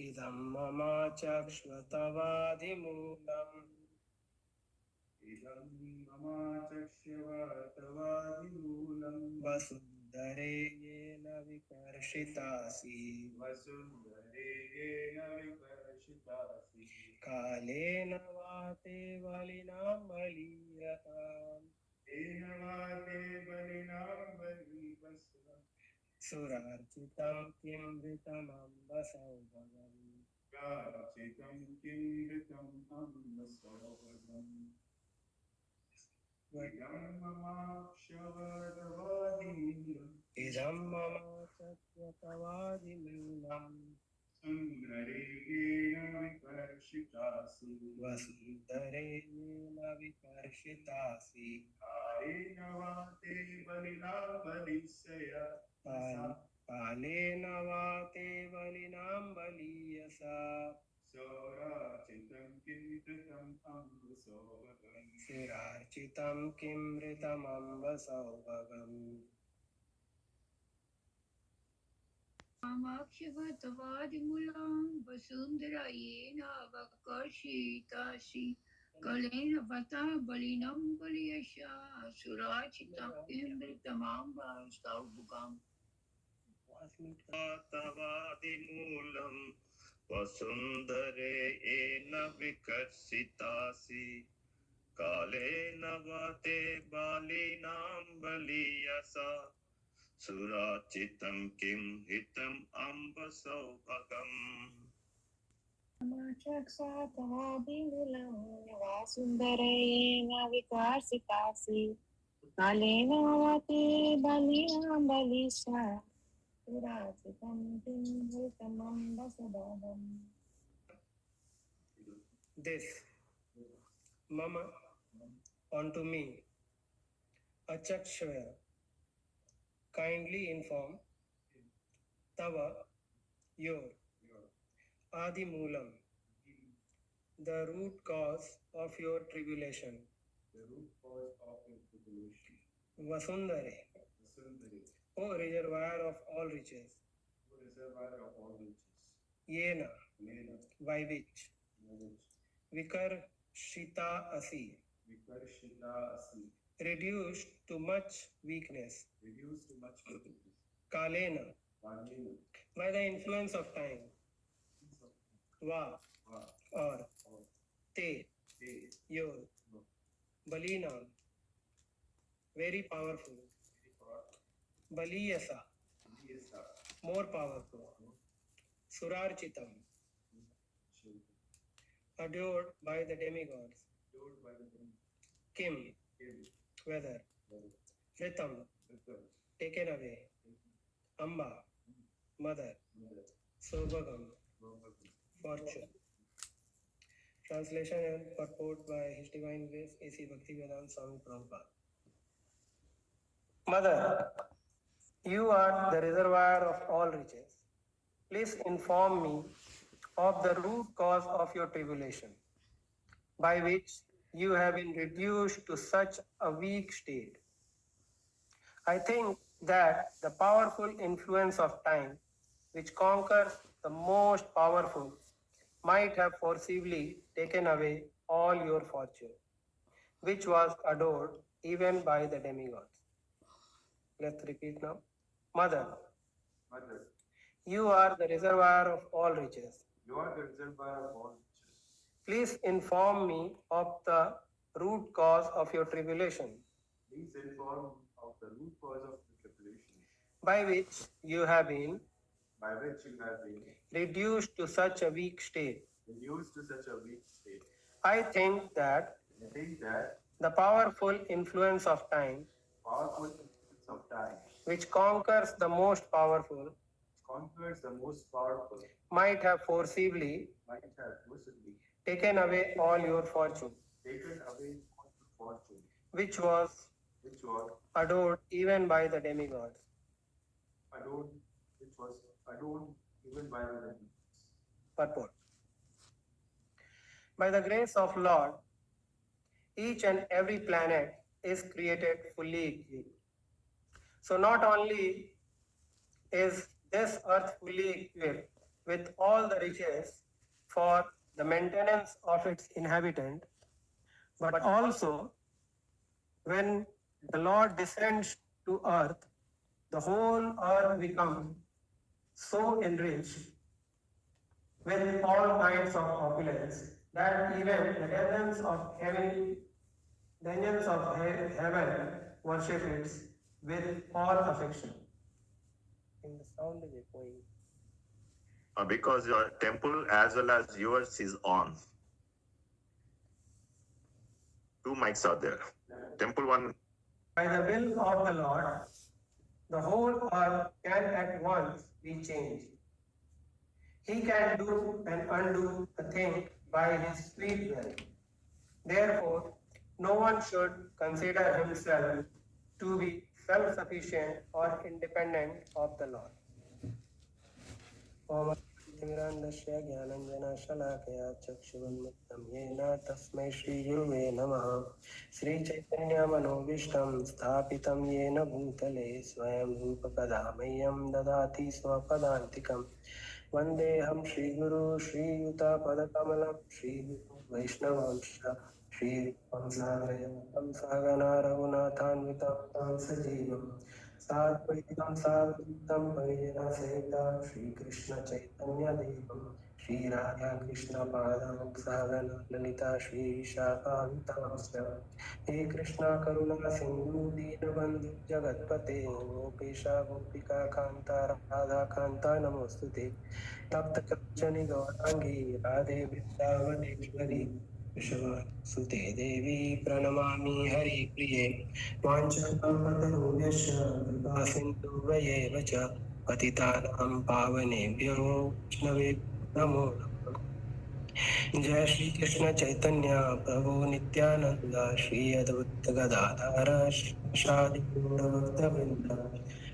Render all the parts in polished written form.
idam mama chakshvatavadimulam vasundhare yena vikarshitasi kalena vate valinam valiyatam surarchitam kimritamam vasaubhagam idam mama chakratavadimulam vasundhare yena vikarshitasi palena vate valinam valiyasa surarchitam kimritamam vasaubhagam Amakshvatavadimulam vasundharayena vakarshitasi kalena vata balinam baliyasha surachitam imritamam vasaubhagam Tavadimulam vasundhare ena vikarsitasi kalena vate balinam valiyasa surachitam kim hitam amba saubhagam Amachakshatavadimulam vasundarayena vikarsitasi kalena vate balinam balisha surachitam kimritamam vasubhagam. This mama unto me achakshvaya kindly inform tava your adimulam the root cause of your tribulation vasundare O reservoir of all riches yena by which vikarshita asi reduced to much weakness kalena by the influence of time va or te your balina very powerful baliyasa more powerful surarchitam adored by the demigods kim whether ritam taken away amba mother sobhagam fortune. Translation and purport by His Divine Grace A.C. Bhaktivedanta Swami Prabhupada. Mother, you are the reservoir of all riches. Please inform me of the root cause of your tribulation, by which you have been reduced to such a weak state. I think that the powerful influence of time, which conquers the most powerful, might have forcibly taken away all your fortune, which was adored even by the demigods. Let's repeat now. Mother, you are the reservoir of all riches. Please inform me of the root cause of your tribulation, by which you have been reduced to such a weak state. I think that the powerful influence of time, which conquers the most powerful, might have forcibly taken away all your fortune, which was adored even by the demigods. Purport. By the grace of Lord, each and every planet is created fully. So not only is this earth fully equipped with all the riches for the maintenance of its inhabitant, but also when the Lord descends to earth, the whole earth becomes so enriched with all kinds of opulence that even the dungeons of heaven worship it with all affection. In the sound is echoing. Because your temple as well as yours is on. Two mics are there. Temple one. By the will of the Lord, the whole earth can at once be changed. He can do and undo a thing by his sweet will. Therefore, no one should consider himself to be self-sufficient or independent of the Lord. ओम ज्ञानस्य ज्ञानञ्जनशलाकया चक्षुरुन्मिलितं येन तस्मै श्रीगुरुवे नमः। श्रीचैतन्यमनोभीष्टं स्थापितं येन भूतले स्वयं रूपकदा मह्यं ददाति स्वपदान्तिकं। वन्देऽहं श्रीगुरु श्रीयुतपदकमलं श्रीगुरु वैष्णवांश्च श्रीरूपं साग्रजातं सहगना रघुनाथान्वितं तं सजीवम् साद्वैतं सावधूतं परिजनसहितं श्रीकृष्ण चैतन्य देवं श्रीराधा कृष्ण पादां सहगना ललिता श्रीशाखान्तांश्च। हे कृष्ण करुणा सिन्धु दीनबन्धु जगत्पते गोपेश गोपिका कान्ता राधा कान्ता नमोऽस्तुते। तप्त कंचन गौरांगी राधे वृंदावनेश्वरी सुते देवी प्रणमामि हरिप्रिये वाञ्छाकल्पतरुभ्यश्च कृपा सिन्धुभ्येव च पतितानां पावनेभ्यो वैष्णवेभ्यो नमो नमः। जय श्री कृष्ण चैतन्य प्रभु नित्यानंद श्री अद्वैत गदाधर श्रीवासादि गौरभक्तवृंद।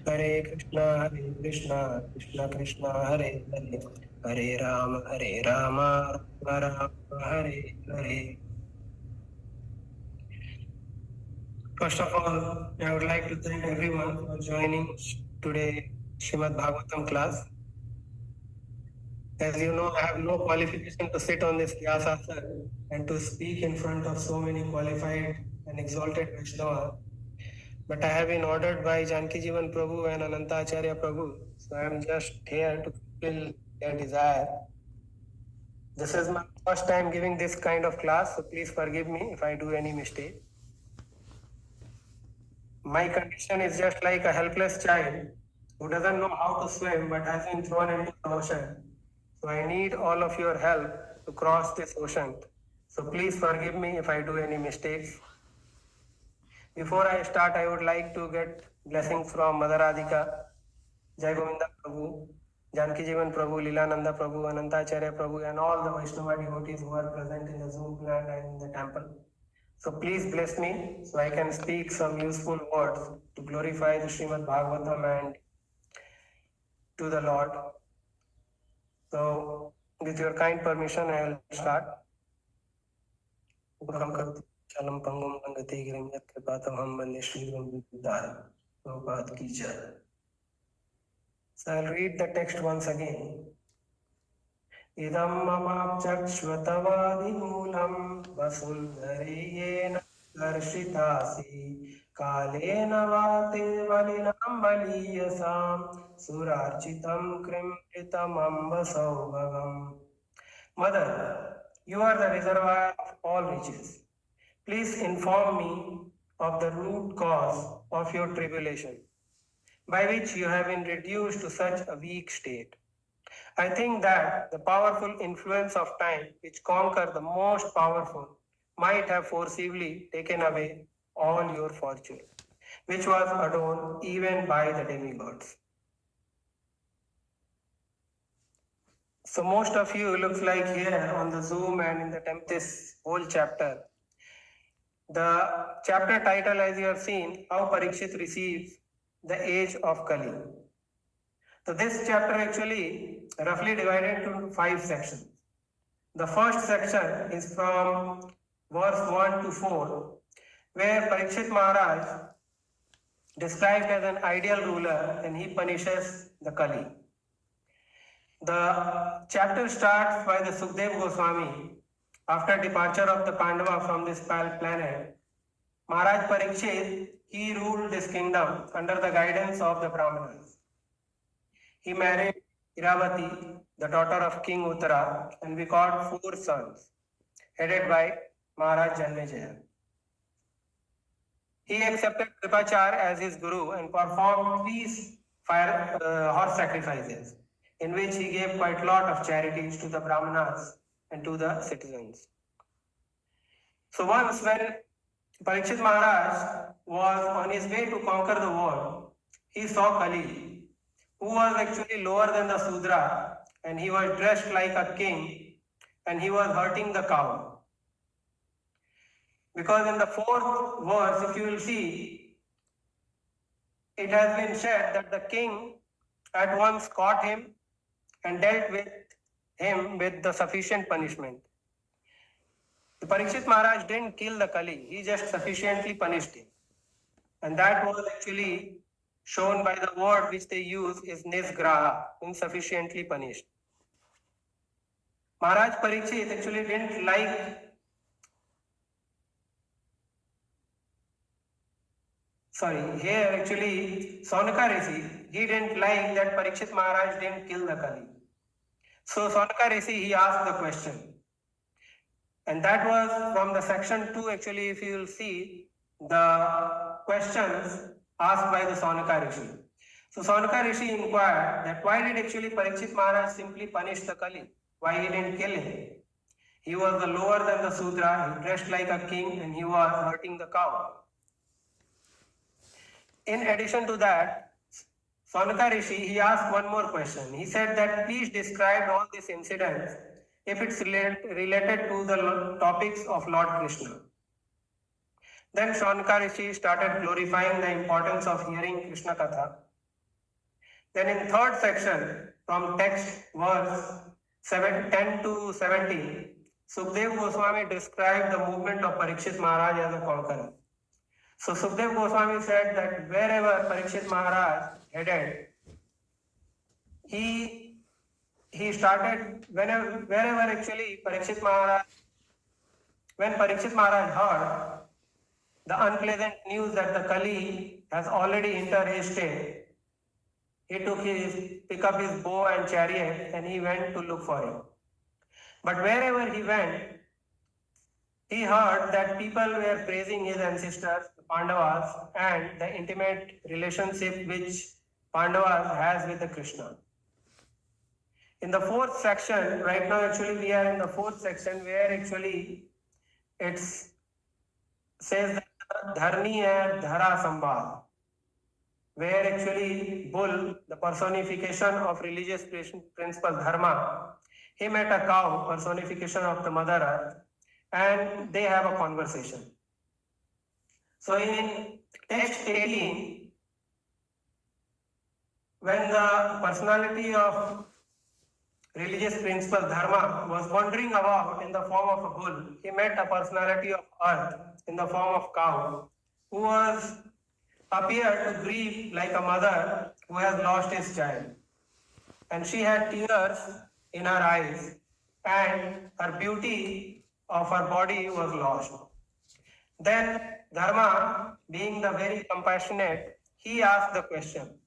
हरे Krishna Krishna Krishna Hare Hare Hare Ram Ram Ram Hare Hare. First of all, I would like to thank everyone for joining today Srimadbhagwatam class. As you know, I have no qualification to sit on this Vyasasana and to speak in front of so many qualified and exalted Vaishnavas. But I have been ordered by Janki Jivan Prabhu and Anantacharya Prabhu. So I am just here to fulfill their desire. This is my first time giving this kind of class, so please forgive me if I do any mistake. My condition is just like a helpless child who doesn't know how to swim but has been thrown into the ocean. So I need all of your help to cross this ocean. So please forgive me if I do any mistakes. Before I start, I would like to get blessings from Mother Radhika, Jai Govinda Prabhu, Janki Jivan Prabhu, Leelananda Prabhu, Anantacharya Prabhu, and all the Vaishnava devotees who are present in the Zoom plant and in the temple. So please bless me so I can speak some useful words to glorify the Srimad Bhagavatam and to the Lord. So with your kind permission, I will start. Chalam pangum langate girim yat kripatam ham bande Shri Guru Vidhara. Prabhupada ki jai. So I'll read the text once again. Idam mamam chakshvatavadimulam vasundhariyena darshitasi kalena vate valinam baliyasam surarchitam krimritam ambasaubhagam. Mother, you are the reservoir of all riches. Please inform me of the root cause of your tribulation, by which you have been reduced to such a weak state. I think that the powerful influence of time, which conquer the most powerful, might have forcibly taken away all your fortune, which was adorned even by the demigods. So most of you looks like here on the Zoom and in the temple, this whole chapter. The chapter title, as you have seen, How Parikshit Receives the Age of Kali. So this chapter actually roughly divided into 5 sections. The first section is from verse 1 to 4, where Parikshit Maharaj described as an ideal ruler, and he punishes the Kali. The chapter starts by the Sukdev Goswami. After departure of the Pandava from this planet, Maharaj Parikshit, he ruled this kingdom under the guidance of the Brahmanas. He married Iravati, the daughter of King Uttara, and we got 4 sons, headed by Maharaj Janmejaya. He accepted Kripachar as his guru and performed 3 horse sacrifices, in which he gave quite a lot of charities to the Brahmanas and to the citizens. So once when Parikshit Maharaj was on his way to conquer the world, he saw Kali, who was actually lower than the Sudra, and he was dressed like a king, and he was hurting the cow. Because in the 4th verse, if you will see, it has been said that the king at once caught him and dealt with him with the sufficient punishment. The Parikshit Maharaj didn't kill the Kali, he just sufficiently punished him. And that was actually shown by the word which they use is nisgraha, insufficiently punished. Maharaj Parikshit actually didn't like here actually Saunaka Rishi, he didn't like that Parikshit Maharaj didn't kill the Kali. So Saunaka Rishi, he asked the question. And that was from the section 2 actually, if you will see the questions asked by the Saunaka Rishi. So Saunaka Rishi inquired that why did actually Parikshit Maharaj simply punish the Kali? Why he didn't kill him? He was the lower than the Sudra, he dressed like a king, and he was hurting the cow. In addition to that, Saunaka Rishi, he asked one more question. He said that please describe all these incidents if it's related to the topics of Lord Krishna. Then Saunaka Rishi started glorifying the importance of hearing Krishna Katha. Then in 3rd section, from text verse 10 to 17, Sukdev Goswami described the movement of Parikshit Maharaj as a conqueror. So Sukdev Goswami said that wherever Parikshit Maharaj headed, he started wherever actually Parikshit Maharaj, when Parikshit Maharaj heard the unpleasant news that the Kali has already entered his state, he pick up his bow and chariot and he went to look for him. But wherever he went, he heard that people were praising his ancestors, the Pandavas, and the intimate relationship which Pandavas has with the Krishna. In the 4th section, right now actually we are in the 4th section where actually it says that Dharni hai Dhara Sambhav, where actually Bull, the personification of religious principle Dharma, he met a cow, personification of the Mother Earth, and they have a conversation. So in text 18, when the personality of religious principle Dharma was wandering about in the form of a bull, he met a personality of earth in the form of cow, who appeared to grieve like a mother who has lost his child. And she had tears in her eyes, and her beauty of her body was lost. Then Dharma, being the very compassionate, he asked the question.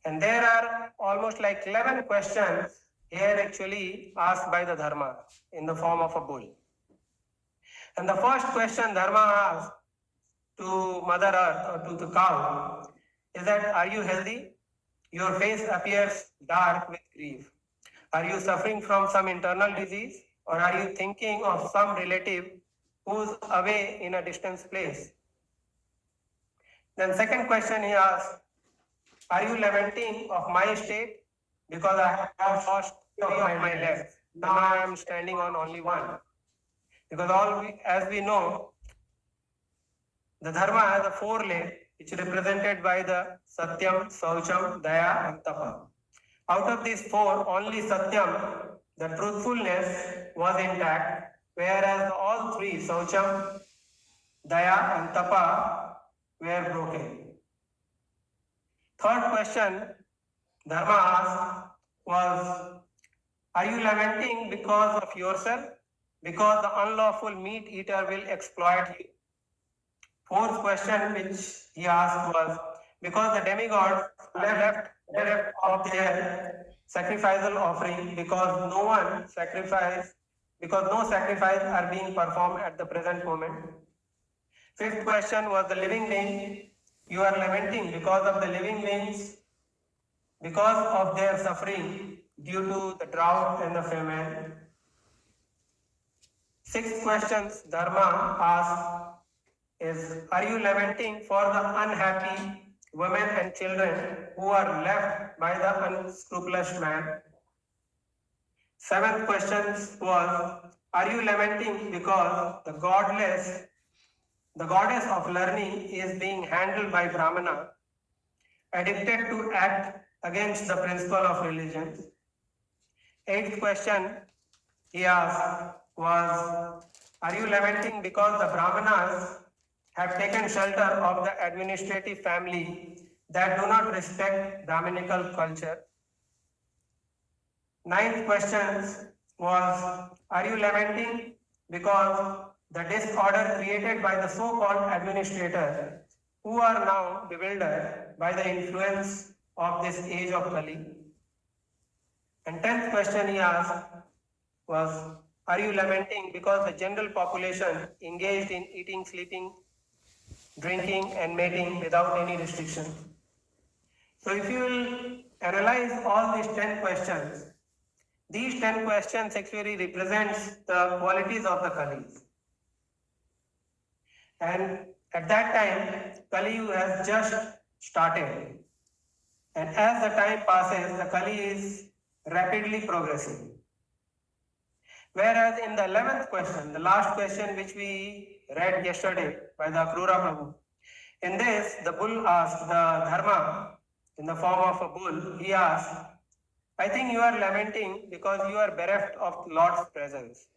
And there are almost like 11 questions here actually asked by the Dharma in the form of a bull. And the first question Dharma asked to Mother Earth or to the cow is that, are you healthy? Your face appears dark with grief. Are you suffering from some internal disease, or are you thinking of some relative who's away in a distant place? Then second question he asked, are you lamenting of my state? Because I have lost three of my legs. Now I am standing on only one. Because as we know, the Dharma has a 4 legs, which is represented by the Satyam, Saucham, Daya, and Tapa. Out of these 4, only Satyam, the truthfulness, was intact, whereas all 3, Saucham, Daya, and Tapa, were broken. Third question Dharma asked was, are you lamenting because of yourself? Because the unlawful meat eater will exploit you? Fourth question which he asked was, because the demigods are left bereft of their sacrificial offering, because no sacrifice are being performed at the present moment. Fifth question was the living being. You are lamenting because of the living beings, because of their suffering due to the drought and the famine. Sixth question Dharma asked is, are you lamenting for the unhappy women and children who are left by the unscrupulous man? Seventh question was, are you lamenting because the goddess of learning is being handled by Brahmana, addicted to act against the principle of religion? Eighth question he asked was, are you lamenting because the Brahmanas have taken shelter of the administrative family that do not respect Brahminical culture? Ninth question was, are you lamenting because the disorder created by the so-called administrator who are now bewildered by the influence of this age of Kali? And 10th question he asked was, are you lamenting because the general population engaged in eating, sleeping, drinking and mating without any restriction? So if you will analyze all these 10 questions, these 10 questions actually represents the qualities of the Kalis. And at that time, Kali has just started. And as the time passes, the Kali is rapidly progressing. Whereas in the 11th question, the last question which we read yesterday by the Akrura Prabhu, in this the bull asked the Dharma in the form of a bull, he asked, I think you are lamenting because you are bereft of Lord's presence.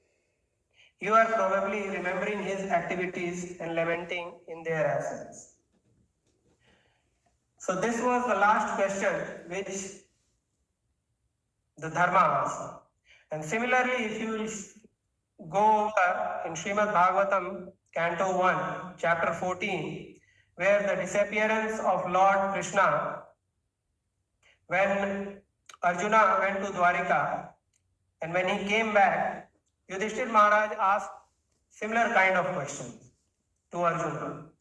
You are probably remembering his activities and lamenting in their absence. So this was the last question which the Dharma asked. And similarly, if you will go over in Srimadbhagwatam, Canto 1, Chapter 14, where the disappearance of Lord Krishna, when Arjuna went to Dwarika, and when he came back, Yudhishthir Maharaj asked similar kind of questions to Arjuna.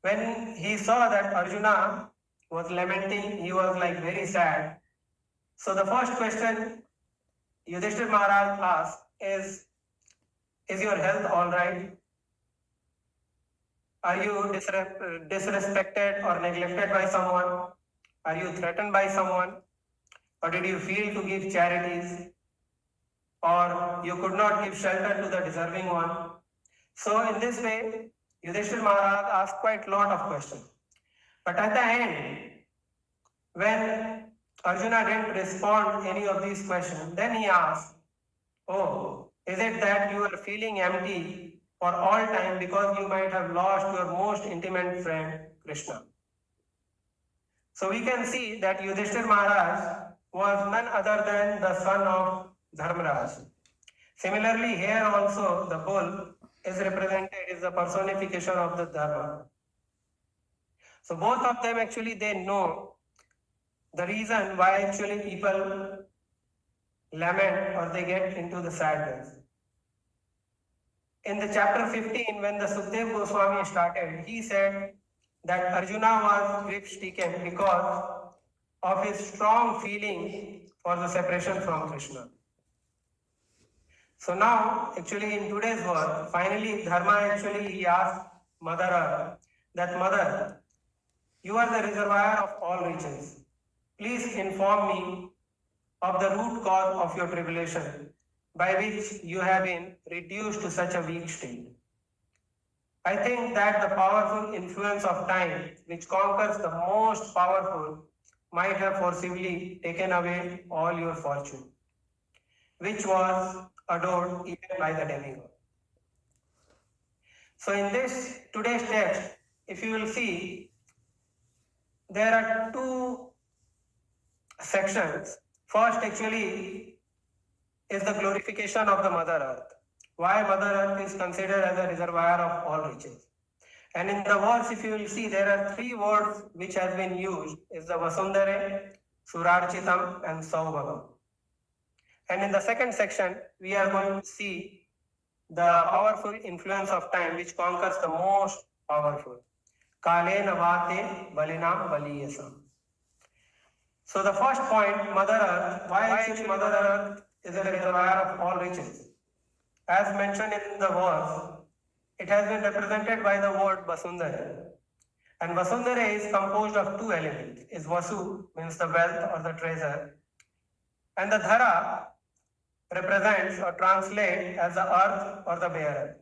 When he saw that Arjuna was lamenting, he was like very sad. So the first question Yudhishthir Maharaj asked is your health all right? Are you disrespected or neglected by someone? Are you threatened by someone? Or did you fail to give charities? Or you could not give shelter to the deserving one? So in this way, Yudhishthir Maharaj asked quite a lot of questions. But at the end, when Arjuna didn't respond any of these questions, then he asked, oh, is it that you are feeling empty for all time because you might have lost your most intimate friend, Krishna? So we can see that Yudhishthir Maharaj was none other than the son of Dharmaraj. Similarly, here also the bull is represented as the personification of the Dharma. So both of them actually they know the reason why actually people lament or they get into the sadness. In the chapter 15, when the Sukdev Goswami started, he said that Arjuna was grief-stricken because of his strong feeling for the separation from Krishna. So now, actually in today's world, finally Dharma actually he asked Mother Earth that Mother, you are the reservoir of all riches. Please inform me of the root cause of your tribulation by which you have been reduced to such a weak state. I think that the powerful influence of time, which conquers the most powerful, might have forcibly taken away all your fortune, which was adored even by the demigod. So in this today's text, if you will see, there are two sections. First, actually, is the glorification of the Mother Earth. Why Mother Earth is considered as a reservoir of all riches. And in the verse, if you will see, there are three words which has been used, is the Vasundare, Surarchitam and Saubhagam. And in the second section, we are going to see the powerful influence of time which conquers the most powerful. Kale Navate Balinam Baliyasam. So the first point, Mother Earth, why actually Mother Earth is a reservoir of all riches. As mentioned in the verse, it has been represented by the word Vasundara. And Vasundara is composed of two elements. Is Vasu means the wealth or the treasure. And the Dhara represents or translates as the earth or the bearer.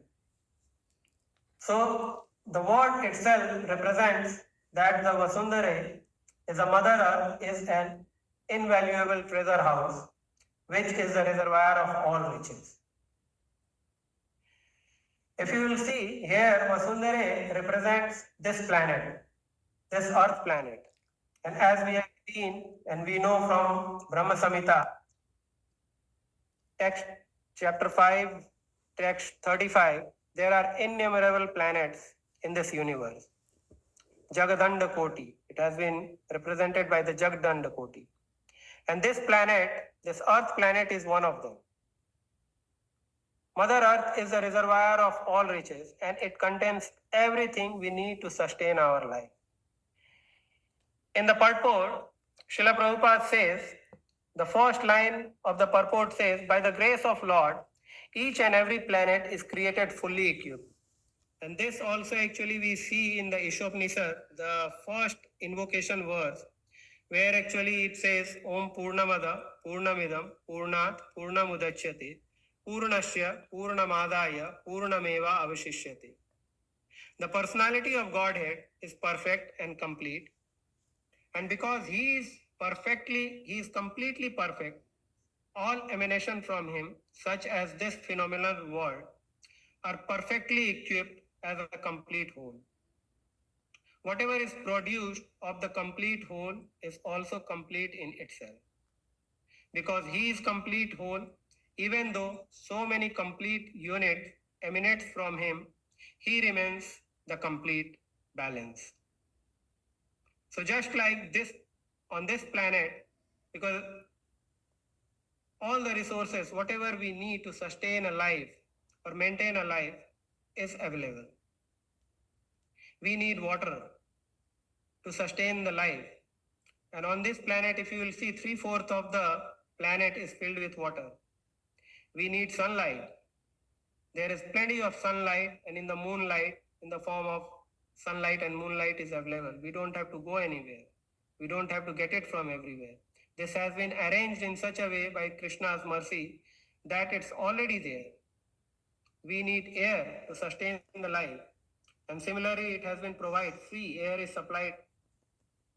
So the word itself represents that the Vasundara is a mother earth, is an invaluable treasure house, which is the reservoir of all riches. If you will see here, Vasundara represents this planet, this earth planet. And as we have seen and we know from Brahma Samhita, text chapter 5, text 35, there are innumerable planets in this universe. Jagadanda Koti, it has been represented by the Jagadanda Koti. And this planet, this earth planet is one of them. Mother Earth is a reservoir of all riches and it contains everything we need to sustain our life. In the purport, Srila Prabhupada says, the first line of the purport says, by the grace of Lord, each and every planet is created fully equipped. And this also actually we see in the Ishopanishad, the first invocation verse, where actually it says, Om Purnamada, Purnamidam, Purnat, Purnamudachyate, Purnasya, Purnamadaya, Purnameva Avashishyate. The personality of Godhead is perfect and complete. And because he is completely perfect, all emanation from him, such as this phenomenal world, are perfectly equipped as a complete whole. Whatever is produced of the complete whole is also complete in itself. Because he is complete whole, even though so many complete units emanate from him, he remains the complete balance. So just like this, on this planet, because all the resources, whatever we need to sustain a life or maintain a life is available. We need water to sustain the life. And on this planet, if you will see, 3/4 of the planet is filled with water. We need sunlight. There is plenty of sunlight, and in the moonlight, in the form of sunlight and moonlight is available. We don't have to go anywhere. We don't have to get it from everywhere. This has been arranged in such a way by Krishna's mercy that it's already there. We need air to sustain the life. And similarly, it has been provided. Free air is supplied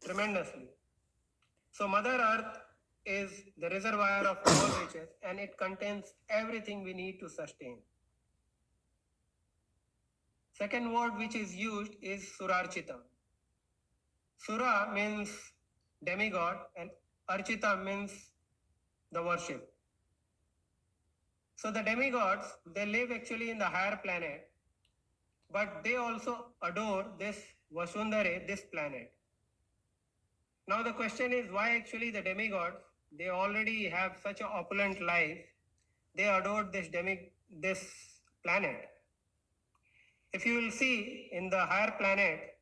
tremendously. So Mother Earth is the reservoir of all riches and it contains everything we need to sustain. Second word which is used is Surarchitam. Sura means demigod and Archita means the worship. So the demigods, they live actually in the higher planet, but they also adore this Vasundare, this planet. Now the question is why actually the demigods, they already have such an opulent life, they adored this planet. If you will see in the higher planet,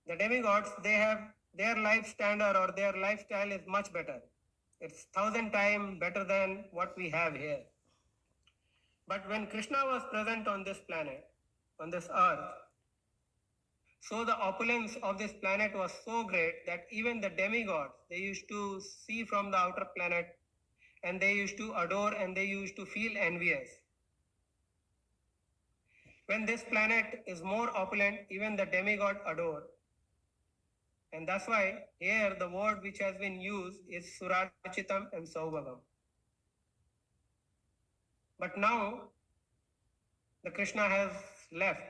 the demigods, they have their life standard or their lifestyle is much better. It's 1,000 times better than what we have here. But when Krishna was present on this planet, on this earth, so the opulence of this planet was so great that even the demigods, they used to see from the outer planet and they used to adore and they used to feel envious. When this planet is more opulent, even the demigod adore. And that's why here the word which has been used is Surarchitam and Saubhagam. But now the Krishna has left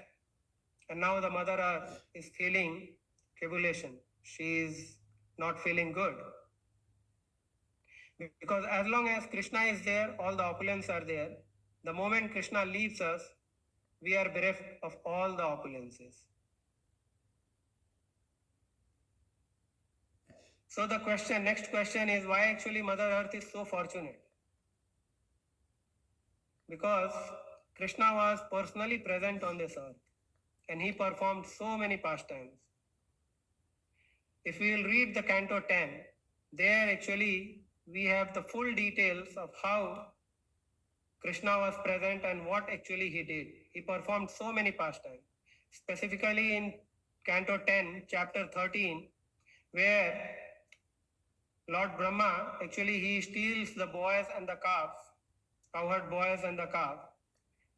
and now the Mother Earth is feeling tribulation. She is not feeling good. Because as long as Krishna is there, all the opulence are there. The moment Krishna leaves us, we are bereft of all the opulences. So the next question is, why actually Mother Earth is so fortunate? Because Krishna was personally present on this earth and he performed so many pastimes. If we will read the Canto 10, there actually we have the full details of how Krishna was present and what actually he did. He performed so many pastimes. Specifically in Canto 10, chapter 13, where Lord Brahma actually he steals the boys and the calves, cowherd boys and the calf.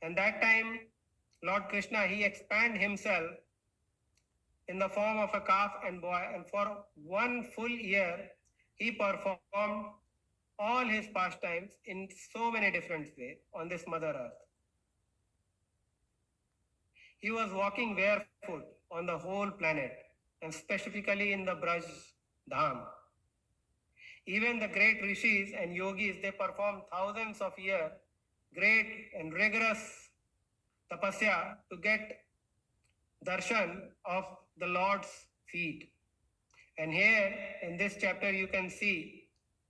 And that time, Lord Krishna he expand himself in the form of a calf and boy, and for 1 full year he performed all his pastimes in so many different ways on this Mother Earth. He was walking barefoot on the whole planet, and specifically in the Braj Dham. Even the great rishis and yogis, they performed thousands of years, great and rigorous tapasya to get darshan of the Lord's feet. And here in this chapter, you can see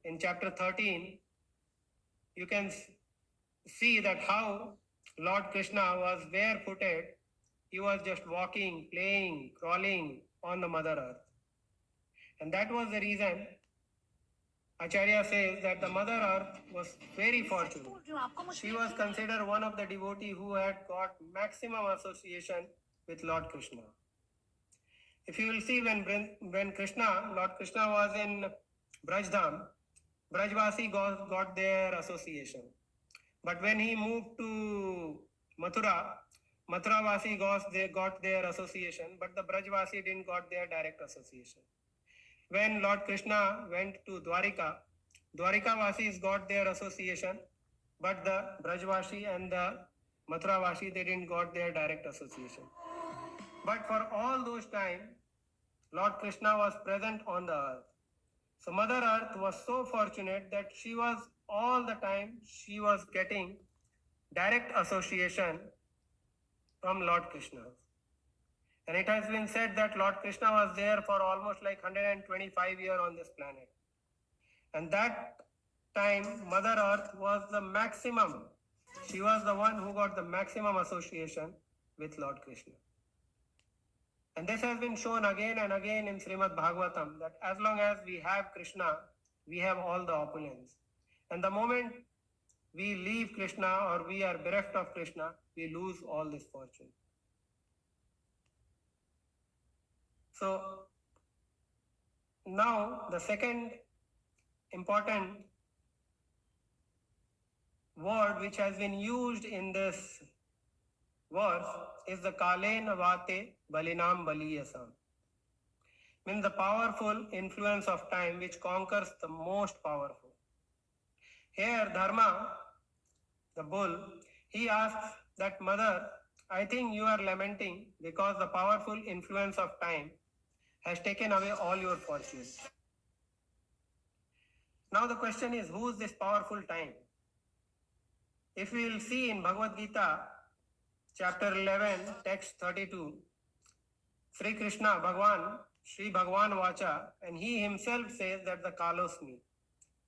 in chapter 13, you can see that how Lord Krishna was barefooted. He was just walking, playing, crawling on the Mother Earth. And that was the reason Acharya says that the Mother Earth was very fortunate. She was considered one of the devotees who had got maximum association with Lord Krishna. If you will see when Lord Krishna was in Brajdham, Brajvasi got their association. But when he moved to Mathura, Mathuravasi got their association, but the Brajvasi didn't got their direct association. When Lord Krishna went to Dwarika, Dwarikavasis got their association, but the Brajvasi and the Mathuravasi, they didn't got their direct association. But for all those time, Lord Krishna was present on the earth. So Mother Earth was so fortunate that she was all the time, she was getting direct association from Lord Krishna. And it has been said that Lord Krishna was there for almost like 125 years on this planet. And that time, Mother Earth was the maximum. She was the one who got the maximum association with Lord Krishna. And this has been shown again and again in Srimadbhagwatam that as long as we have Krishna, we have all the opulence. And the moment we leave Krishna or we are bereft of Krishna, we lose all this fortune. So now the second important word which has been used in this verse is the Kalena Vate Balinam Baliyasam. Means the powerful influence of time which conquers the most powerful. Here Dharma, the bull, he asks that mother, I think you are lamenting because the powerful influence of time has taken away all your fortunes. Now the question is, who is this powerful time? If we will see in Bhagavad Gita, chapter 11, text 32, Sri Krishna, Bhagwan, Sri Bhagwan Vacha, and he himself says that the Kalosmi,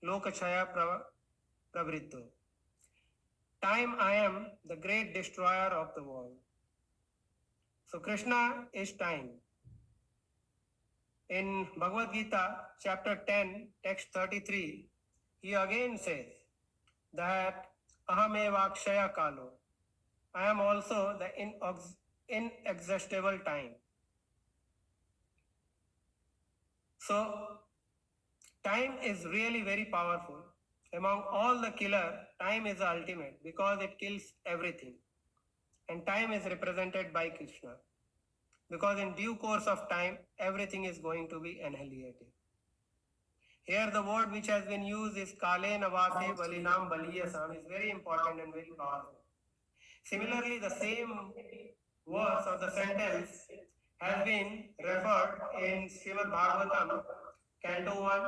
Lokachaya Pravritto. Time I am the great destroyer of the world. So Krishna is time. In Bhagavad Gita, chapter 10, text 33, he again says that Ahamevakshaya Kalo. I am also the inexhaustible time. So, time is really very powerful. Among all the killer, time is the ultimate because it kills everything. And time is represented by Krishna. Because in due course of time, everything is going to be annihilated. Here the word which has been used is Kale Navate Balinam Baliyasam is very important and very powerful. Similarly, the same verse or the sentence has been referred in Srimadbhagwatam, Canto 1,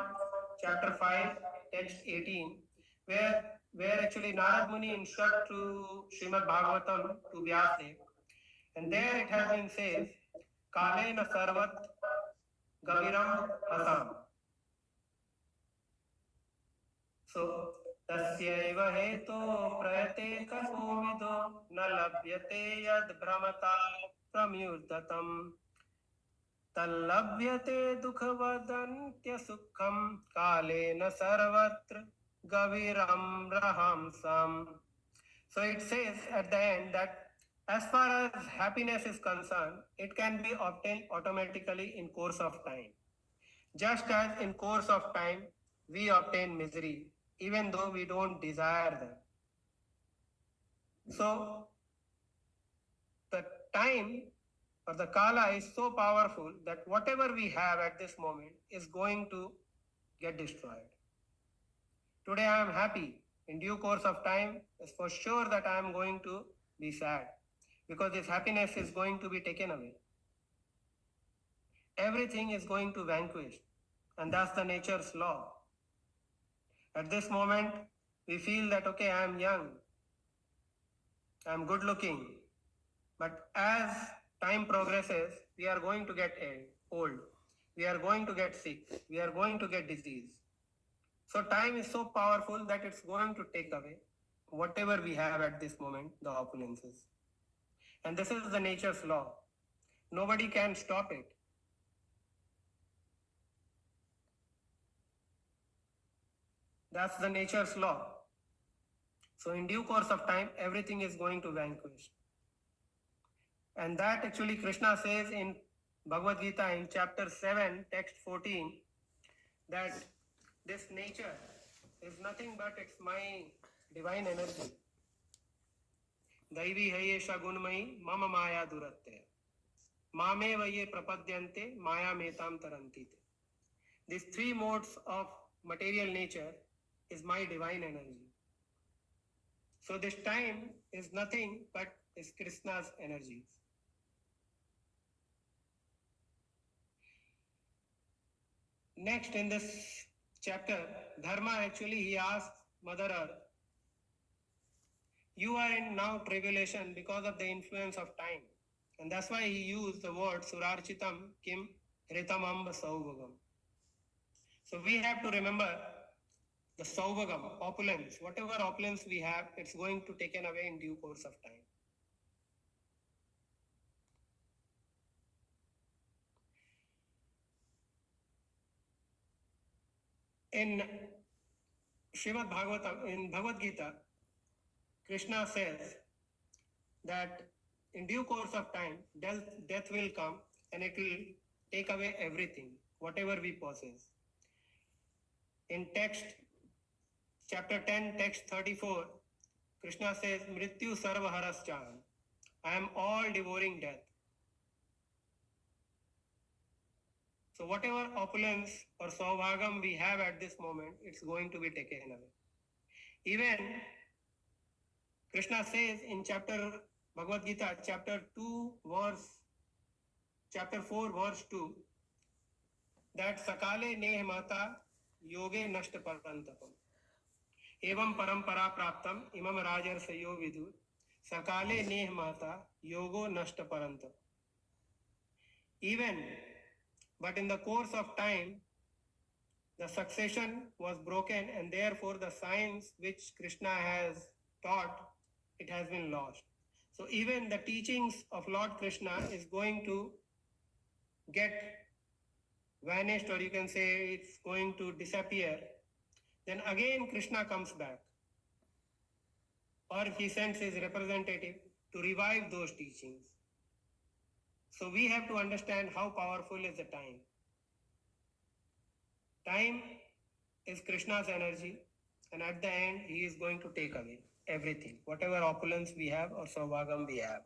Chapter 5, text 18, where actually Narad Muni instruct to Srimadbhagwatam to Vyasdev. And there it has been says, Kalena Sarvat Gaviram Hasam. So, तस्यैव हेतो प्रयते कथोविदो न लभ्यते यद् भ्रमता प्रम्युर्दतम् तल्लभ्यते दुःखवदन्त्य सुखं कालेन सर्वत्र गवीरं रहंसम्. So it says at the end that as far as happiness is concerned, it can be obtained automatically in course of time. Just as in course of time, we obtain misery, even though we don't desire them. So the time or the kala is so powerful that whatever we have at this moment is going to get destroyed. Today I am happy. In due course of time, it's for sure that I am going to be sad because this happiness is going to be taken away. Everything is going to vanquish, and that's the nature's law. At this moment, we feel that, okay, I am young, I am good looking, but as time progresses, we are going to get old, we are going to get sick, we are going to get disease. So time is so powerful that it's going to take away whatever we have at this moment, the opulences. And this is the nature's law. Nobody can stop it. That's the nature's law. So in due course of time, everything is going to vanquish. And that actually Krishna says in Bhagavad Gita in chapter 7, text 14, that this nature is nothing but it's my divine energy. Daivi hayesha gunmai mama maya duratte. Mame vaye prapadyante maya metam tarantite. These three modes of material nature is my divine energy. So this time is nothing but is Krishna's energies. Next in this chapter, Dharma actually he asks Mother Earth, you are in now tribulation because of the influence of time. And that's why he used the word Surarchitam Kim Ritamamba Sauvagam. So we have to remember the Sauvagam, opulence, whatever opulence we have, it's going to be taken away in due course of time. In Srimadbhagwatam, in Bhagavad Gita, Krishna says that in due course of time, death will come and it will take away everything, whatever we possess. In text, chapter 10, text 34, Krishna says, Mrityu sarva harascham. I am all devouring death. So whatever opulence or saubhagam we have at this moment, it's going to be taken away. Even Krishna says in Bhagavad Gita, chapter 4, verse 2, that sakale neh mata yoge nashta parantapam. Evam parampara praptam imam rajar sayo vidu sakale neh mata yogo nashta parantapam. Even, but in the course of time, the succession was broken and therefore the science which Krishna has taught, it has been lost. So even the teachings of Lord Krishna is going to get vanished, or you can say it's going to disappear. Then again Krishna comes back, or he sends his representative to revive those teachings. So we have to understand how powerful is the time. Time is Krishna's energy, and at the end, he is going to take away everything, whatever opulence we have or saubhagam we have.